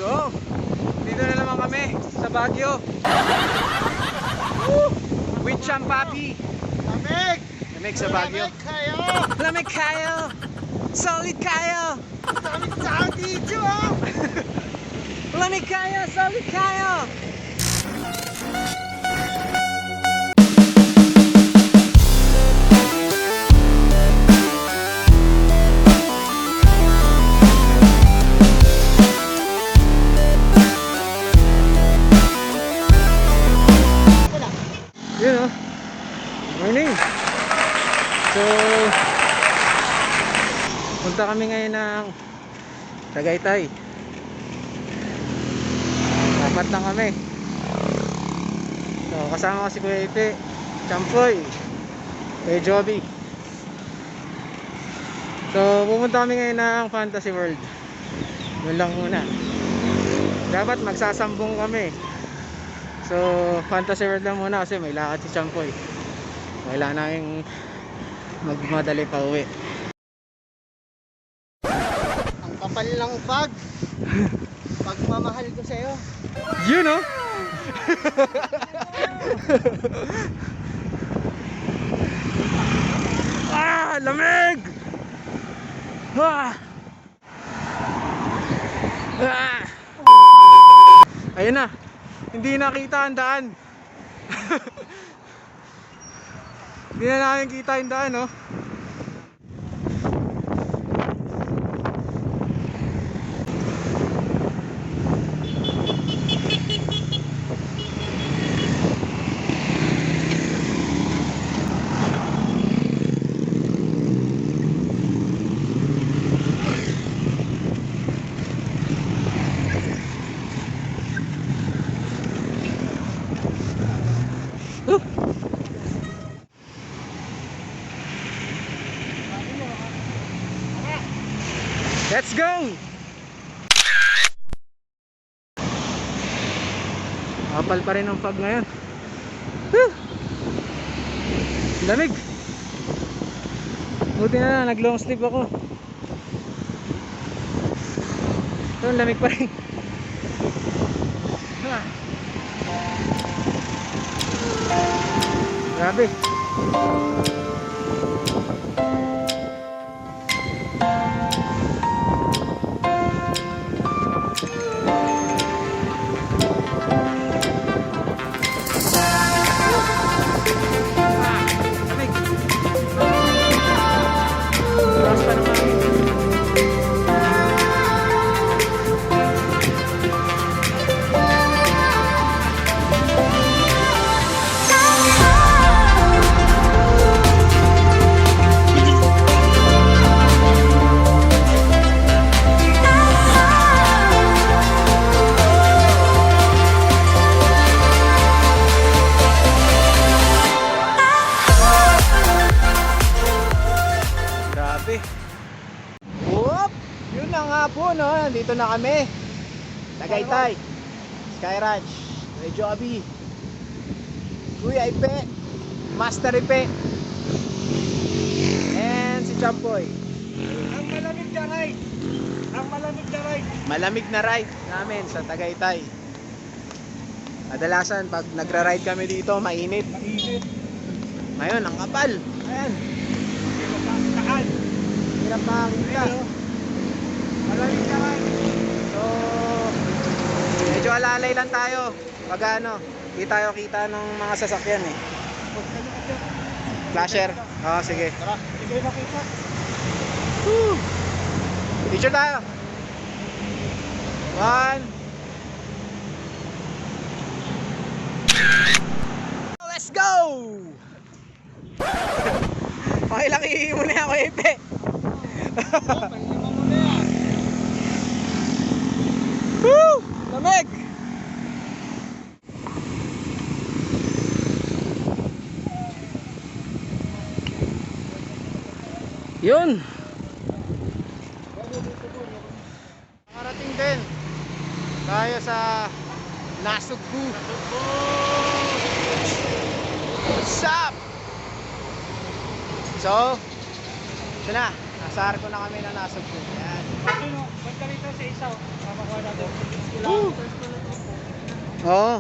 So, dito na naman kami sa Baguio. With Champapi. Lamig! Lamig sa Baguio. Lamig kayo! Lamig kayo! Solid kayo! Lamig sa dito ah! Lamig kayo! Solid kayo! Yun o. Morning. So, punta kami ngayon ng Tagaytay. Apat na kami. So, kasama ko si Kuya Ipe, Champoy, Kuya Joby. So, pupunta kami ngayon ng Fantasy World. Yun lang muna. Dapat magsasambong kami. So, Fantasy World lang muna kasi may lakad si Champoy. Kailangan namin magmadali pa uwi. Ang kapal ng bag. Pagmamahal ko sa'yo. Yun o! Ah! Lamig! Ah! Ah! Ayun na! Hindi nakita ang daan. Hindi na namin kita yung daan, no? Let's go! Kapal pa rin ang fog ngayon. Lamig! Buti na lang, nag long sleeve ako. Ito, lamig pa rin. Grabe. Whoop! Yun na nga po, no? Nandito na kami. Tagaytay, Sky Ranch, Kuya Joby, Kuya Ipe, Master Ipe, and si Champoy. Ang malamig na ride. Ang malamig na ride. Malamig na ride namin sa Tagaytay. Kadalasan pag nagra-ride kami dito, mainit. Mainit. Ngayon, ang kapal. Ayan, Saan? hirap makakita. Malamig na ride. So, medyo alalay lang tayo. Pag ano, di tayo kita ng mga sasakyan eh. Flasher. Oo, sige. Tara, hindi kayo makita. Woo! Picture tayo. 1. Let's go! Okay lang, ihihi mo na yan, Kuya Ipe. Pahinga mo na yan. Woo! Lamig! Yun! Nakarating din tayo sa Nasugbu. What's up? So, ito na. Nasa arko na kami na Nasugbu. Yan. Ba't ganito sa isaw. Makakuha natin. Oo.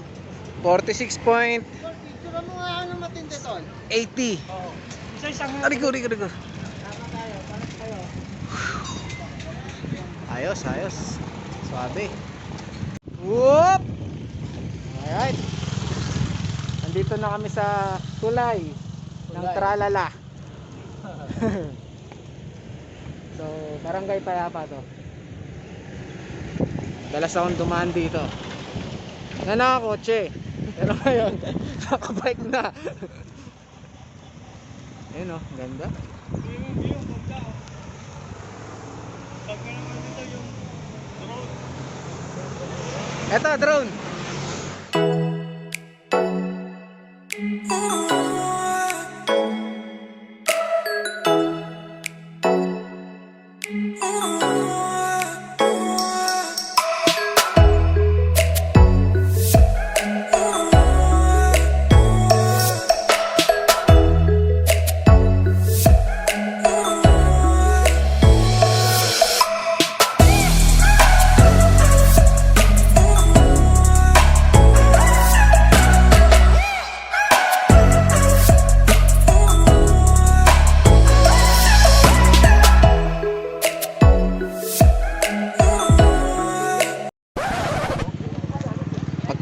46.80. Picture mo nga ano matindi tol. Oo. Isa-isang nga. Arigo. Tama tayo. Panas tayo. Ayos. Suabe. Whoop! Alright. Nandito na kami sa tulay ng Tralala. So, Barangay Payapa to. Dalas akong dumaan dito. Na nakakotse. Pero ngayon, nakabike na. Ayun o, ganda. Yung ganda. Pag naman dito yung drone. Eto, drone.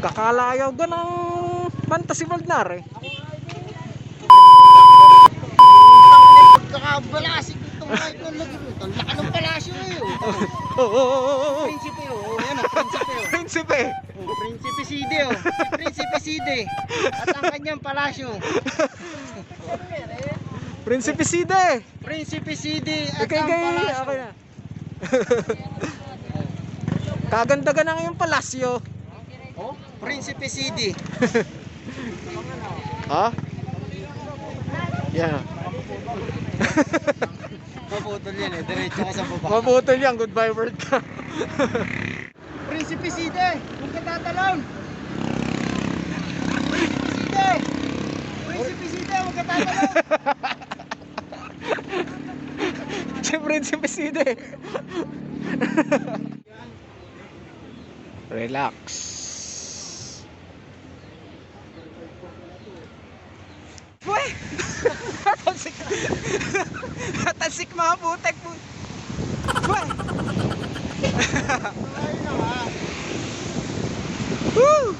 Pagkakalayaw ka ng Fantasy World na rin. Pagkakabalasik itong kahit nung lagi mo. Ang laki ng palasyo eh. Prinsipe oh. Yan o, prinsipe oh. Prinsipe. Prinsipe Side oh. Si Prinsipe Side. At ang kanyang palasyo. Prinsipe Side. Prinsipe Side at Okay, ang palasyo. okay na. Kaganda ka na ngayong palasyo. Oh, Prinsipe Side. Ha? Yan. Maputol yan eh. Diretso ka sa baba. Maputol yan, goodbye word ka. Prinsipe Side. Huwag ka tatalon. Prinsipe Side. Prinsipe Side. Huwag ka tatalon. Si Prinsipe Side. Relax. Uy! Tatasik! Tatasik mga putek po! Uy! Ay na nga. Woo!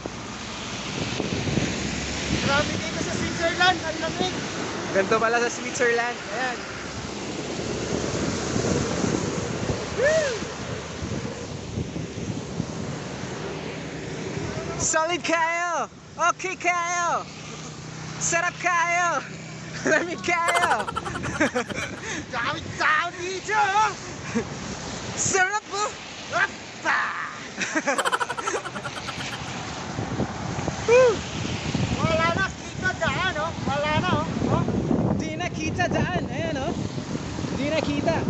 Grabe dito sa Switzerland. Ang lamig. Ganito pala sa Switzerland. Ayan. Woo! Solid kayo! Okay kayo! Sarap kayo! Lamig kayo! Tawid dito. Sarap po! Apa! Woo! Wala na kita daan oh. Wala na oh. Oh. Di na kita daan. Ayan o. Di na kita.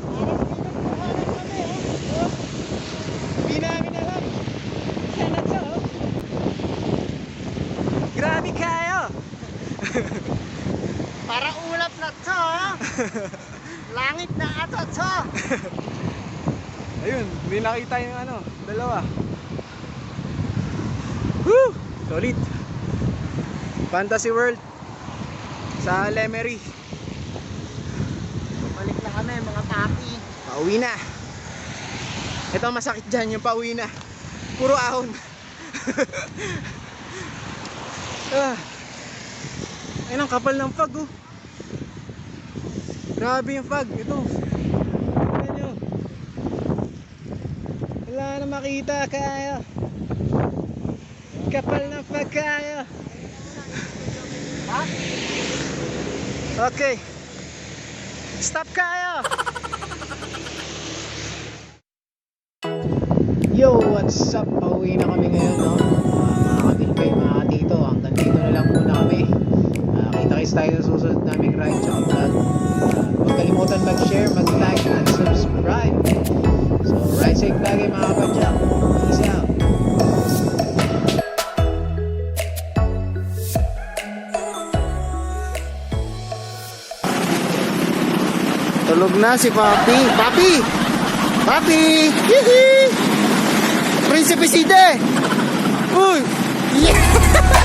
Parang pinagkuhanan kami oh. Oh. Di namin alam. Yan na to. Grabe kayo! Para ulap na to oh. Langit na ato to. Ayun, hindi nakita yung ano, dalawa. Woo! Solid. Fantasy World sa Lemery. Balik na kami mga taki. Pauwi na. Ito ang masakit dyan, yung pauwi na. Puro ahon. Ayun ang kapal ng fog oh. Grabe yung fog. Ito. Tignan nyo. Wala na makita kayo. Kapal ng fog kayo. Ha? Okay. Stop kayo. Yo, what's up? Pauwi na kami ngayon, no? Mga kabilbay, mga katito. Hanggang dito na lang muna kami. Kita-kits tayo sa susunod naming ride tsaka vlog. Huwag kalimutan mag-share, mag-like, and subscribe. So, ride safe lagi mga kapadyak. Peace out. Tulog na si Papi. Papi! Papi! Hihi! Prinsipe Side! Uy! Yeah!